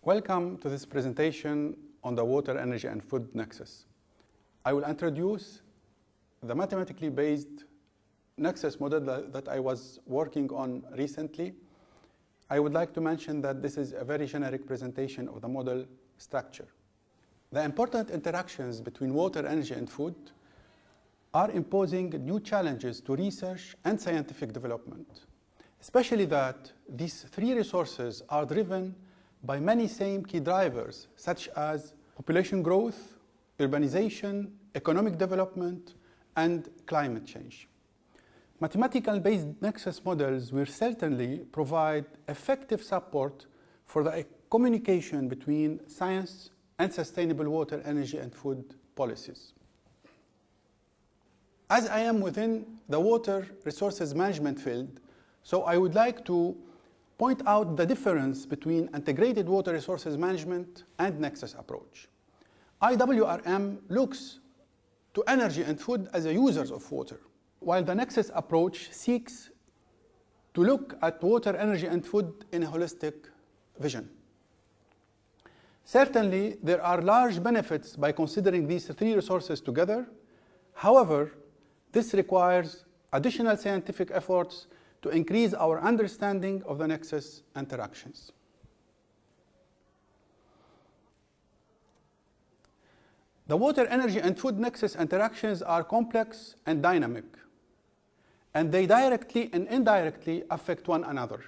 Welcome to this presentation on the water, energy, and food nexus. I will introduce the mathematically based nexus model that I was working on recently. I would like to mention that this is a very generic presentation of the model structure. The important interactions between water, energy, and food are imposing new challenges to research and scientific development, especially that these three resources are driven by many same key drivers, such as population growth, urbanization, economic development, and climate change. Mathematical-based nexus models will certainly provide effective support for the communication between science and sustainable water, energy, and food policies. As I am within the water resources management field, so I would like to point out the difference between integrated water resources management and nexus approach. IWRM looks to energy and food as a users of water, while the nexus approach seeks to look at water, energy, and food in a holistic vision. Certainly, there are large benefits by considering these three resources together. However, this requires additional scientific efforts to increase our understanding of the nexus interactions. The water, energy, and food nexus interactions are complex and dynamic, and they directly and indirectly affect one another.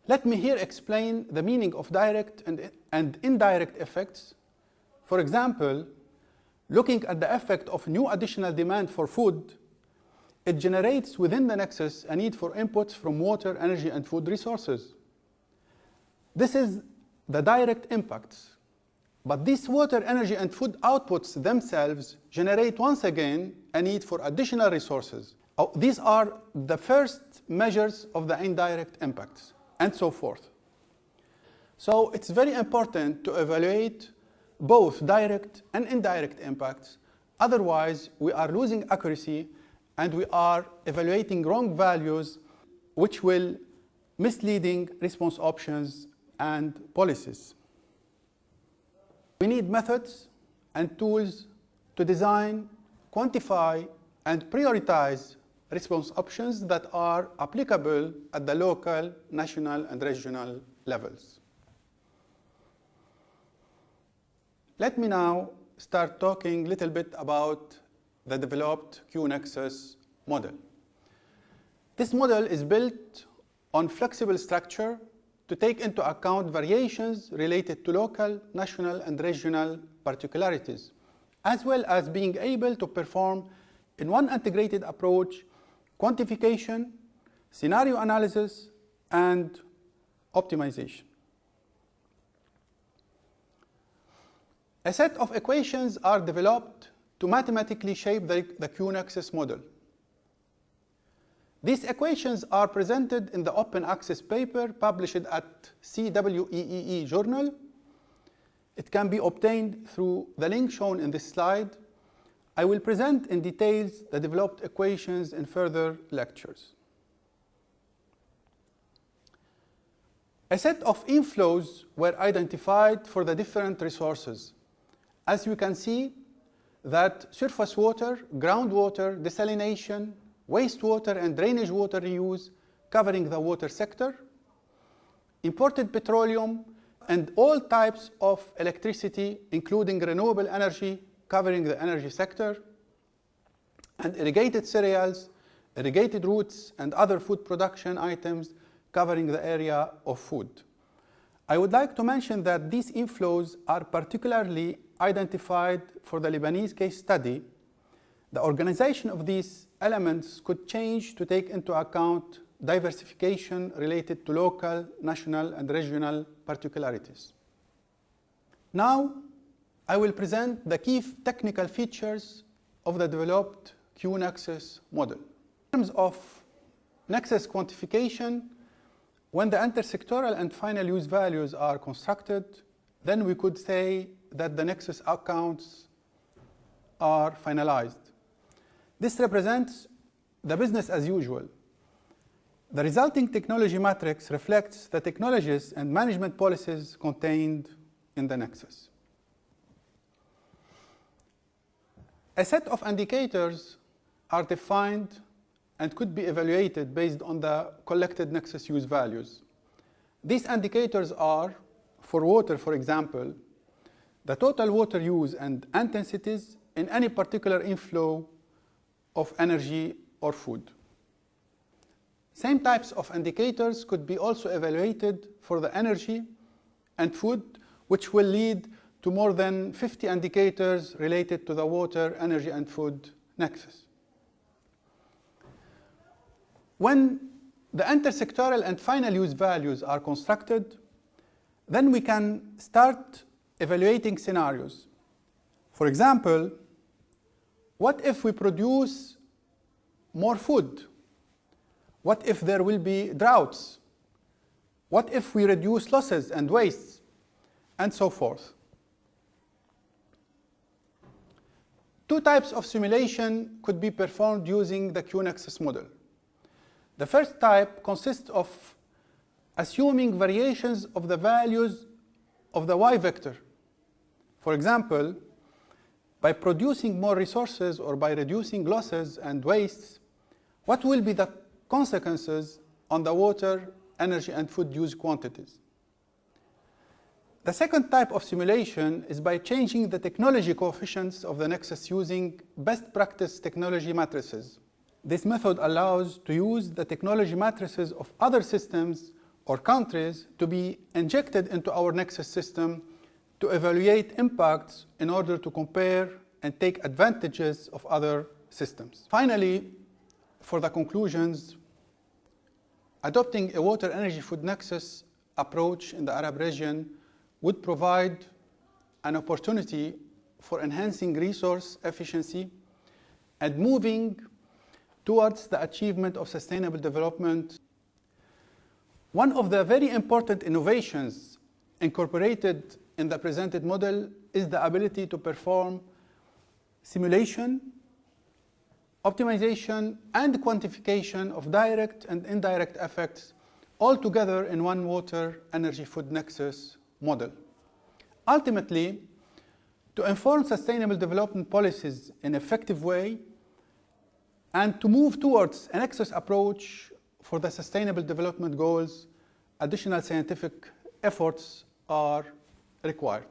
Let me here explain the meaning of direct and indirect effects. For example, looking at the effect of new additional demand for food, it generates within the nexus a need for inputs from water, energy, and food resources. This is the direct impacts. But these water, energy, and food outputs themselves generate once again a need for additional resources. These are the first measures of the indirect impacts, and so forth. So it's very important to evaluate both direct and indirect impacts. Otherwise, we are losing accuracy and we are evaluating wrong values, which will misleading response options and policies. We need methods and tools to design, quantify, and prioritize response options that are applicable at the local, national, and regional levels. Let me now start talking a little bit about the developed Q-Nexus model. This model is built on flexible structure to take into account variations related to local, national, and regional particularities, as well as being able to perform in one integrated approach quantification, scenario analysis, and optimization. A set of equations are developed to mathematically shape the Q-Nexus model. These equations are presented in the open access paper published at CWEEE journal. It can be obtained through the link shown in this slide. I will present in details the developed equations in further lectures. A set of inflows were identified for the different resources. As you can see, that surface water, groundwater, desalination, wastewater, and drainage water reuse covering the water sector, imported petroleum, and all types of electricity, including renewable energy, covering the energy sector, and irrigated cereals, irrigated roots, and other food production items covering the area of food. I would like to mention that these inflows are particularly identified for the Lebanese case study. The organization of these elements could change to take into account diversification related to local, national, and regional particularities. Now, I will present the key technical features of the developed Q-Nexus model. In terms of nexus quantification, when the intersectoral and final use values are constructed, then we could say that the nexus accounts are finalized. This represents the business as usual. The resulting technology matrix reflects the technologies and management policies contained in the Nexus. A set of indicators are defined and could be evaluated based on the collected Nexus use values. These indicators are, for water, for example, the total water use and intensities in any particular inflow of energy or food. Same types of indicators could be also evaluated for the energy and food, which will lead to more than 50 indicators related to the water, energy, and food nexus. When the intersectoral and final use values are constructed, then we can start evaluating scenarios. For example, what if we produce more food? What if there will be droughts? What if we reduce losses and wastes? And so forth. Two types of simulation could be performed using the Q-Nexus model. The first type consists of assuming variations of the values of the y vector. For example, by producing more resources or by reducing losses and wastes, what will be the consequences on the water, energy, and food use quantities? The second type of simulation is by changing the technology coefficients of the Nexus using best practice technology matrices. This method allows to use the technology matrices of other systems or countries to be injected into our Nexus system to evaluate impacts in order to compare and take advantages of other systems. Finally, for the conclusions, adopting a water, energy, food nexus approach in the Arab region would provide an opportunity for enhancing resource efficiency and moving towards the achievement of sustainable development. One of the very important innovations incorporated in the presented model is the ability to perform simulation, optimization, and quantification of direct and indirect effects all together in one water, energy, food nexus model. Ultimately, to inform sustainable development policies in an effective way and to move towards a nexus approach for the sustainable development goals, additional scientific efforts are required.